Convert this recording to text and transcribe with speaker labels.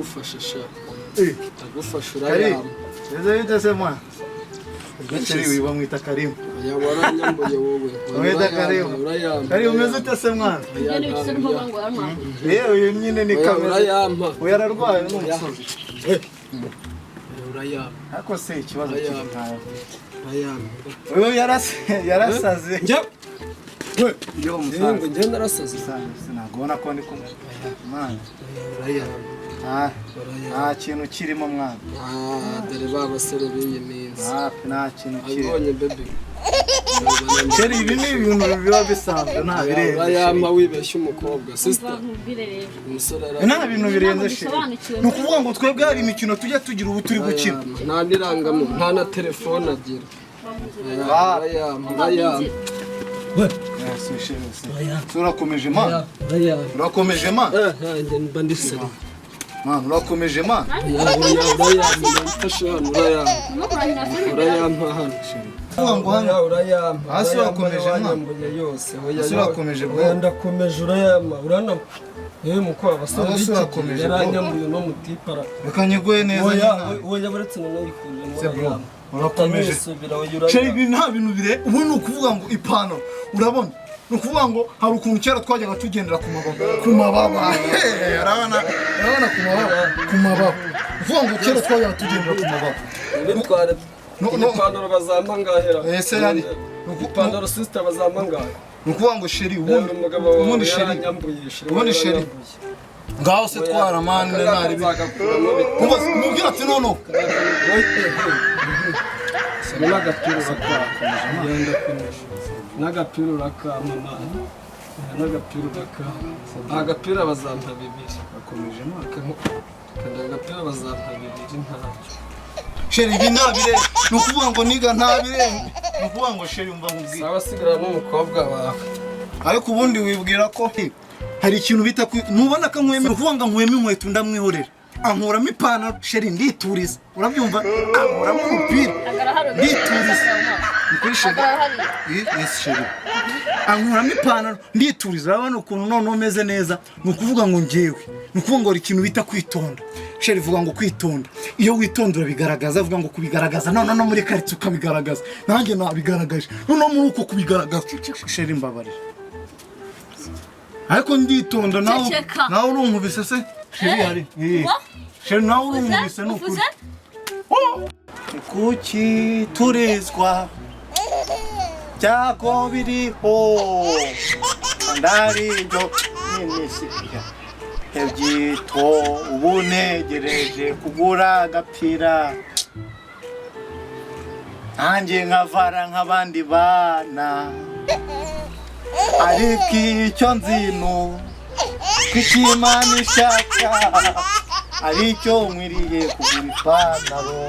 Speaker 1: ndagufasha sha ndagufasha urayama
Speaker 2: Eze sema Gacheri wiba mwita Karimu
Speaker 1: yawaranyambuye wowe
Speaker 2: Weda Karimu Karimu umeze ute se mwana uyu nyine ni kamera
Speaker 1: urayampa
Speaker 2: uyararwaye n'umusozi
Speaker 1: urayampa
Speaker 2: ako se ikibazo cy'itayo
Speaker 1: urayampa
Speaker 2: wewe yarasaze
Speaker 1: yo mfanga njye narasaze
Speaker 2: sinagona ko ndi kumwe mwana
Speaker 1: urayampa
Speaker 2: nta kintu kirimo mwana
Speaker 1: dore babasore b'iyi minsi
Speaker 2: nta kintu kirimo
Speaker 1: abonye bebe
Speaker 2: Cheri ibi ni ibintu biba bisanzwe nta birenze
Speaker 1: urayampa wibeshye umukobwa sister umusore
Speaker 2: nta bintu birenze sheri ni ukuvuga ngo twebwe hari imikino tujya tugira ubu turi gukina
Speaker 1: nta nirangamo nta na telefone agira urayampa
Speaker 2: urakomeje man urakomeje man
Speaker 1: mba ndisera
Speaker 2: man urakomeje man
Speaker 1: urayampa hano
Speaker 2: urayampa hasi urakomeje man hasi urakomeje bwo
Speaker 1: ndakomeje urayampa urana muko abasore
Speaker 2: urakomeje
Speaker 1: yaranyambuye no mutipara
Speaker 2: reka nyiguye neza
Speaker 1: oya baretse no yikurira
Speaker 2: urakomeje Cheri ibi nta bintu bire ubu ni ukuvuga ngo ipantaro urabona ni ukuvuga ngo hari ukuntu kera twajyaga tugendera ku mababa urabona ku mababa uvuga ngo kera twajyaga tugendera ku mababa
Speaker 1: ipantaro bazampa ngahera
Speaker 2: ese yari
Speaker 1: ipantaro sister bazampa ngahe
Speaker 2: ni ukuvuga ngo Cheri ubundi Cheri ngaho se twara mani nari mubwira ati nono
Speaker 1: n'agapira urakamama n'agapira agapira bazampa bibiri
Speaker 2: bakomeje
Speaker 1: kandi agapira bazampa bibiri ntacyo
Speaker 2: Cheri ibi ntabire ni ukuvuga ngo niga ntabire ni ukuvuga ngo Cheri umva nkubwira
Speaker 1: saba sigara n'umukobwa wawe
Speaker 2: ariko ubundi wibwira ko hari ikintu bita nubona ko nkweme ukuvuga ngo nkweme inkweto ndamwihorera ankuramo ipantaro Cheri ndituriza urabyumva ankuramo umupira ndituriza nikuri Cheri ankuramo ipantaro ndituriza urabona ukuntu none umeze neza ni ukuvuga ngo njyewe ni ukuvuga ngo hari ikintu bita kwitonda Cheri vuga ngo kwitonda iyo witondura bigaragaza vuga ngo kubigaragaza none no muri karitsiye ukabigaragaza nanjye nabigaragaje none muri uko kubigaragaza Cheri mbabarira ariko nditonda nawe urunkubise se Cheri hari Cheri nawe urunkubise n'ukuri kuki turizwa byago biriho ndari ibyo n'imisika ebyito ubu negereje kugura agapira nanjye nkavara nk'abandi bana ariko icyo nzino kw'Imana ishaka aricyo nkwiriye kugura ipantaro